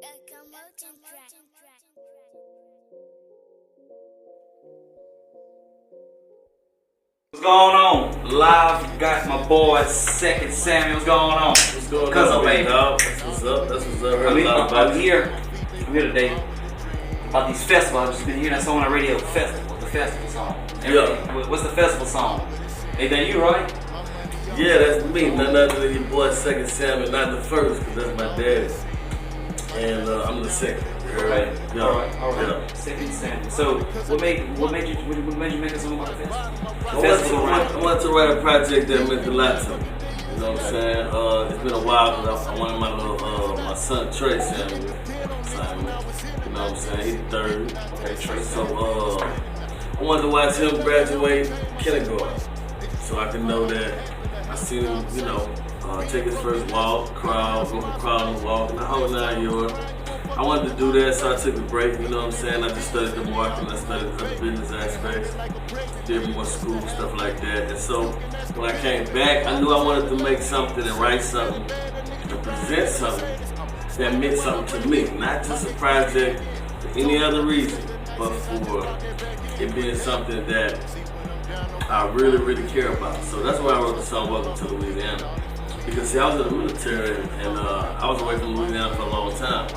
What's going on? Live, got my boy Second Samuel. What's going on? What's going Cuzzo-Baby. on, That's what's up. That's what's up. I'm here today about these festivals. I've just been hearing that song on the radio. Festival, the festival song. Yeah. What's the festival song? Ain't that you, right? Yeah, that's me. None other than your boy Second Samuel. Not the first, because that's my daddy. And I'm the second. Right. Yeah. All right. Yeah. Second Samuel. So, what made you make a song about the festival? I wanted to write a project that meant a lot to me. You know what I'm saying? It's been a while because I wanted my son Trey Samuel. You know what I'm saying? He's third. Okay, Trey. So I wanted to watch him graduate kindergarten, so I can know that I seen him, take his first walk, go from crowd and walk, and the whole 9 yards. I wanted to do that, so I took a break, you know what I'm saying? I just studied the marketing, I studied other business aspects, did more school, stuff like that. And so when I came back, I knew I wanted to make something and write something and present something that meant something to me. Not just a project for any other reason, but for it being something that I really, really care about. So that's why I wrote the song Welcome to Louisiana. Because see, I was in the military and I was away from Louisiana for a long time.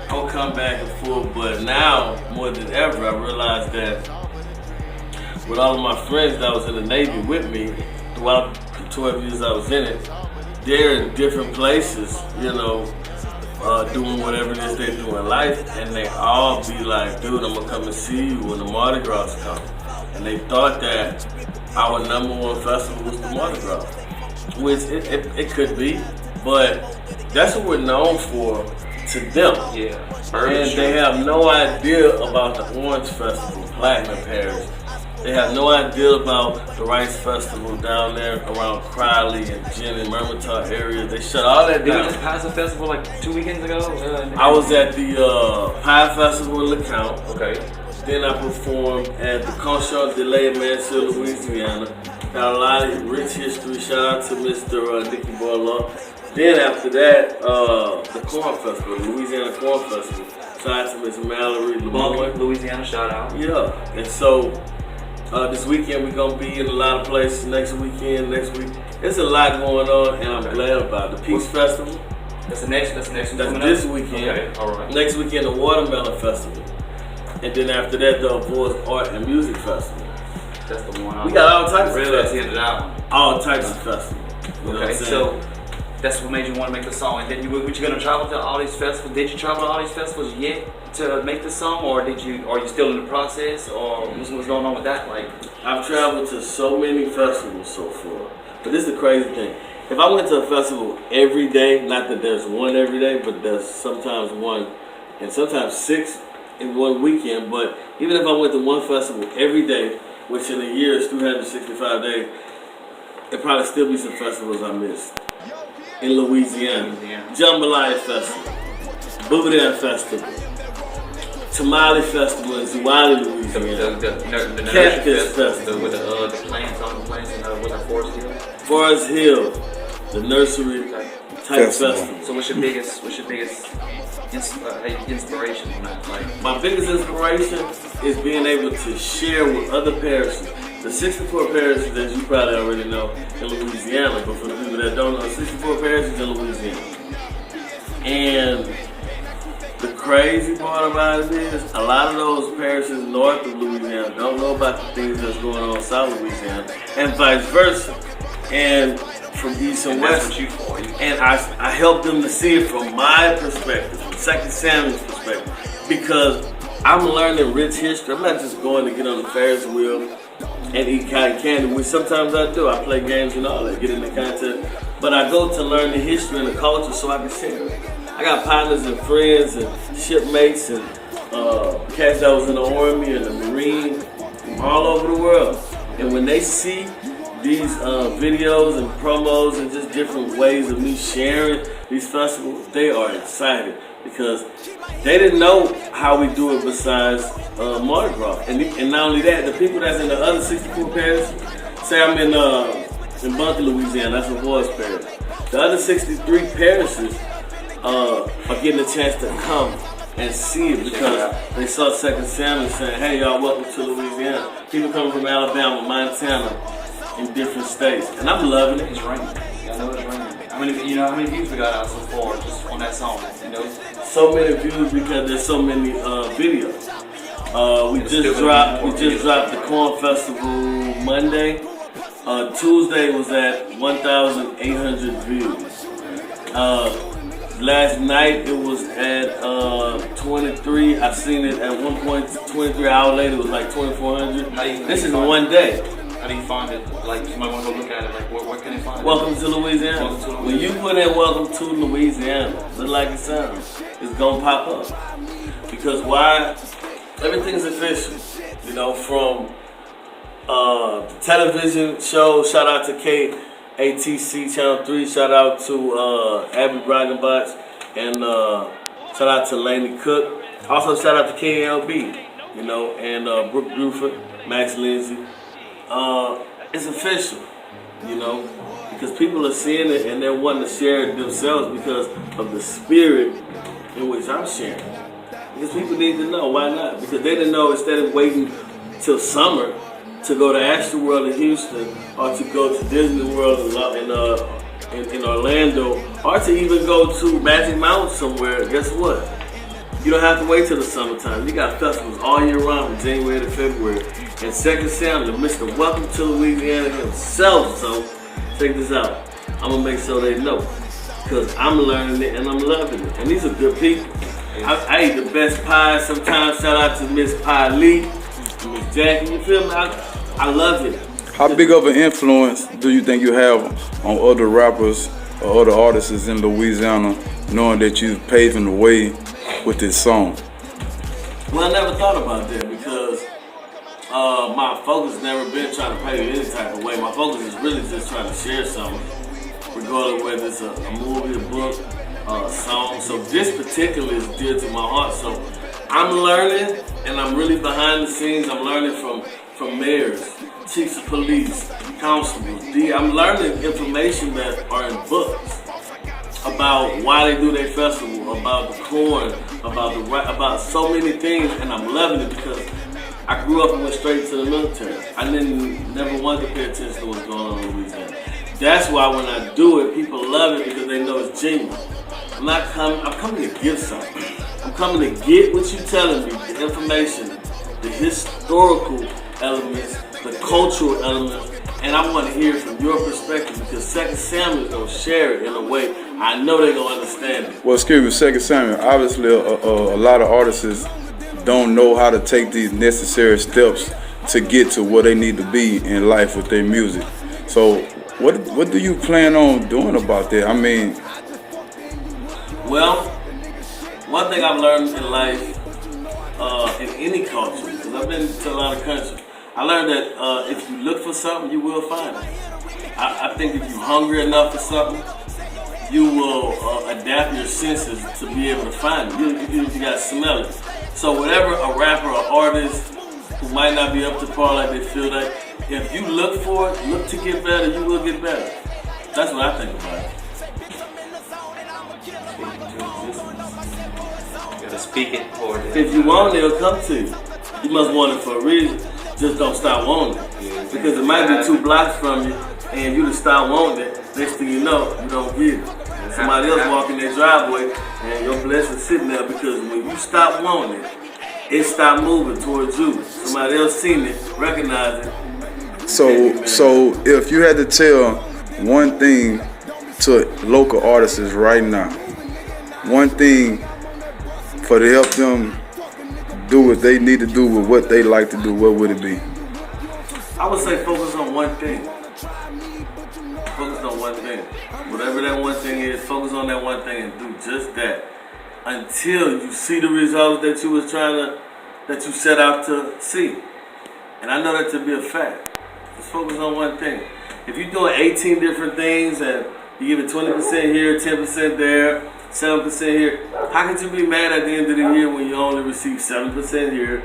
I would come back and forth, but now, more than ever, I realized that with all of my friends that was in the Navy with me, throughout the 12 years I was in it, they're in different places, doing whatever it is they do in life, and they all be like, dude, I'm gonna come and see you when the Mardi Gras come. And they thought that our #1 festival was the Mardi Gras, which it could be, but that's what we're known for to them. Yeah. And they have no idea about the Orange Festival, Platinum Parish. They have no idea about the Rice Festival down there around Crowley and Gin and Mermentau area. They shut all that Did we down. just pass a festival like 2 weekends ago? I was at the Pie Festival in LeCount. Okay. Then I performed at the Concert de la Mansell, Louisiana. Got a lot of rich history. Shout out to Mr. Nicky Boileau. Then after that, the Corn Festival, the Louisiana Corn Festival. Shout out to Miss Mallory Lamont. Louisiana, shout out. Yeah, and so this weekend we're gonna be in a lot of places. Next week, there's a lot going on, and I'm glad about it. The Peace Festival. That's next That's weekend. this weekend. Okay, all right. Next weekend, the Watermelon Festival, and then after that, the Avoids Art and Music Festival. That's the one. We got all types of Realize festivals. that one. All types of festivals. You know what I'm saying? So that's what made you want to make the song. And then you gonna travel to all these festivals? Did you travel to all these festivals yet to make the song, or are you still in the process, or what's going on with that? Like, I've traveled to so many festivals so far, but this is the crazy thing. If I went to a festival every day, not that there's one every day, but there's sometimes one, and sometimes 6 in one weekend. But even if I went to one festival every day, which in a year is 365 days, it'd probably still be some festivals I missed. In Louisiana, Jambalaya Festival, Boudin Festival, Tamale Festival in Zouali, Louisiana, the Catfish Festival with the plants on the plants and with the Forest Hill. Forest Hill, the nursery type festival. So what's your biggest inspiration from that? Like, My biggest inspiration is being able to share with other parishes. The 64 parishes, as you probably already know, in Louisiana, but for the people that don't know, 64 parishes in Louisiana. And the crazy part about it is, a lot of those parishes north of Louisiana don't know about the things that's going on in South Louisiana, and vice versa. And from east and west. That's what you for. And I help them to see it from my perspective, from Second Samuel's perspective, because I'm learning rich history. I'm not just going to get on the Ferris wheel and eat cotton candy, which sometimes I do. I play games and all that, get into content. But I go to learn the history and the culture so I can share it. I got partners and friends and shipmates and cats that was in the Army and the Marine from all over the world. And when they see these videos and promos and just different ways of me sharing these festivals, they are excited because they didn't know how we do it besides Mardi Gras. And not only that, the people that's in the other 64 parishes, say I'm in Bunker, Louisiana, that's a Voice parish. The other 63 parishes are getting a chance to come and see it because they saw Second Samuel saying, hey y'all, welcome to Louisiana. People coming from Alabama, Montana, in different states. And I'm loving it. It's raining. I know it's raining. How many views we got out so far just on that song? So many views because there's so many videos. We just dropped the Corn Festival Monday. Tuesday was at 1,800 views. Last night it was at 23. I seen it at one point. 23 hours later it was like 2,400. This is one day. How do you find it? Like, you might want to go look at it. Like, where can they find it? Welcome to Louisiana. Welcome to Louisiana. When you put in "Welcome to Louisiana," look like it sounds, it's gonna pop up. Because why? Everything's official. From the television show. Shout out to KATC Channel 3. Shout out to Abby Braggenbach and shout out to Laney Cook. Also shout out to KLB. And Brooke Buford, Max Lindsay. It's official, because people are seeing it and they're wanting to share it themselves because of the spirit in which I'm sharing. Because people need to know, why not? Because they didn't know, instead of waiting till summer to go to Astroworld in Houston or to go to Disney World in Orlando or to even go to Magic Mountain somewhere, guess what? You don't have to wait till the summertime. You got festivals all year round from January to February. And Second Samuel, Mr. Welcome to Louisiana himself. So check this out. I'm going to make sure they know. Because I'm learning it and I'm loving it. And these are good people. I eat the best pie sometimes. Shout out to Miss Pie Lee and Miss Jackie. You feel me? I love it. How big of an influence do you think you have on other rappers or other artists in Louisiana, knowing that you've paving the way with this song? Well, I never thought about that because my focus has never been trying to pave any type of way. My focus is really just trying to share something, regardless whether it's a movie, a book, a song. So this particular is dear to my heart. So I'm learning, and I'm really behind the scenes. I'm learning from mayors, chiefs of police, constables. I'm learning information that are in books about why they do their festival, about the corn, about so many things, and I'm loving it because I grew up and went straight to the military. I never wanted to pay attention to what's going on in Louisiana. That's why when I do it, people love it because they know it's genuine. I'm coming to give something. I'm coming to get what you're telling me, the information, the historical elements, the cultural elements, and I want to hear it from your perspective because Second Samuel is going to share it in a way I know they're going to understand it. Well, excuse me, Second Samuel, obviously a lot of artists don't know how to take these necessary steps to get to where they need to be in life with their music. So what do you plan on doing about that? I mean... Well, one thing I've learned in life, in any culture, because I've been to a lot of countries, I learned that if you look for something, you will find it. I think if you're hungry enough for something, you will adapt your senses to be able to find it. You got to smell it. So whatever a rapper or artist who might not be up to par like they feel like, if you look for it, look to get better, you will get better. That's what I think about it. You gotta speak it for it. If you want it, it'll come to you. You must want it for a reason. Just don't stop wanting it. Because it might be 2 blocks from you, and you just stop wanting it. Next thing you know, you don't get it. Somebody else walking their driveway, and your blessing's sitting there because when you stop wanting it, it stopped moving towards you. Somebody else seen it, recognized it. So if you had to tell one thing to local artists right now, one thing for to help them do what they need to do with what they like to do, what would it be? I would say focus on one thing. Focus on one thing. Whatever that one thing is, focus on that one thing and do just that until you see the results that you set out to see. And I know that to be a fact. Just focus on one thing. If you're doing 18 different things and you give it 20% here, 10% there, 7% here, how could you be mad at the end of the year when you only receive 7% here,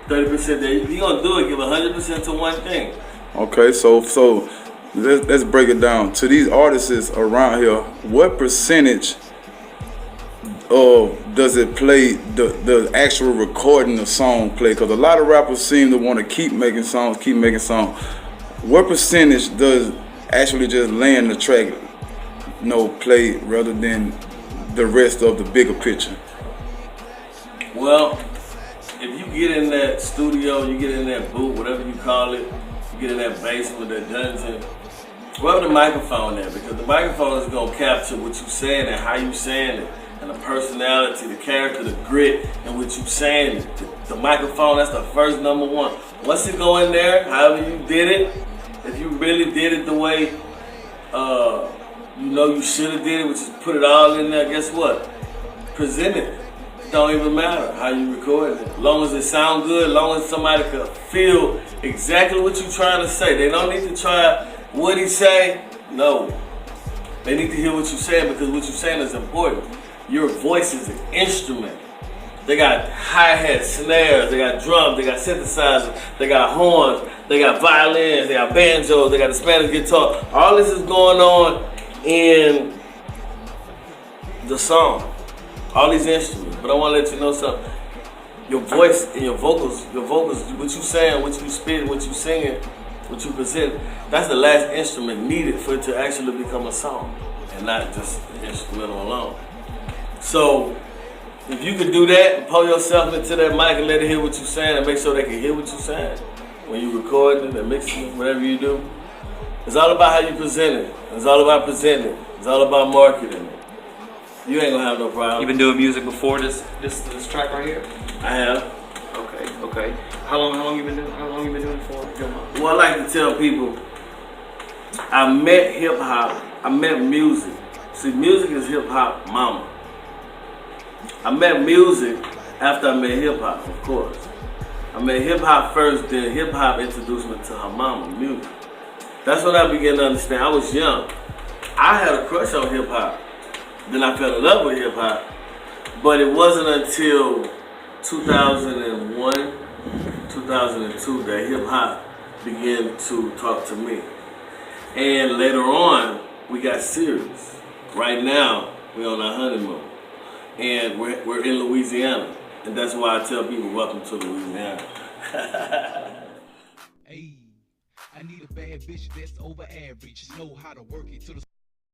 30% there? You're going to do it, give 100% to one thing. Okay, so let's break it down. To these artists around here, what percentage of does it play the actual recording the song play? Because a lot of rappers seem to want to keep making songs. What percentage does actually just laying the track, play rather than the rest of the bigger picture? Well, if you get in that studio, you get in that booth, whatever you call it, you get in that basement, that dungeon, wherever the microphone is, because the microphone is going to capture what you're saying and how you saying it, and the personality, the character, the grit, and what you're saying. The microphone, that's the first number one. Once it go in there, however you did it, if you really did it the way you should have did it, which is put it all in there, guess what? Present it. It don't even matter how you record it. As long as it sounds good, as long as somebody can feel exactly what you're trying to say. They don't need to try what he say. No. They need to hear what you're saying, because what you're saying is important. Your voice is an instrument. They got hi-hats, snares, they got drums, they got synthesizers, they got horns, they got violins, they got banjos, they got the Spanish guitar. All this is going on in the song. All these instruments. But I want to let you know something. Your voice and your vocals, what you saying, what you spitting, what you singing, what you present, that's the last instrument needed for it to actually become a song, and not just an instrumental alone. So, if you could do that and pull yourself into that mic and let it hear what you're saying and make sure they can hear what you're saying when you're recording it and mixing it, whatever you do, it's all about how you present it. It's all about presenting it. It's all about marketing it. You ain't gonna have no problem. You been doing music before this track right here? I have. Okay. How long you been doing it for? Well, I like to tell people, I met hip hop. I met music. See, music is hip hop mama. I met music after I met hip hop, of course. I met hip hop first, then hip hop introduced me to her mama, music. That's when I began to understand. I was young. I had a crush on hip hop. Then I fell in love with hip hop. But it wasn't until 2001, 2002 that hip hop began to talk to me. And later on, we got serious. Right now, we're on our honeymoon. And we're in Louisiana. And that's why I tell people, welcome to Louisiana. Hey, I need a bad bitch that's over average. Know how to work it to the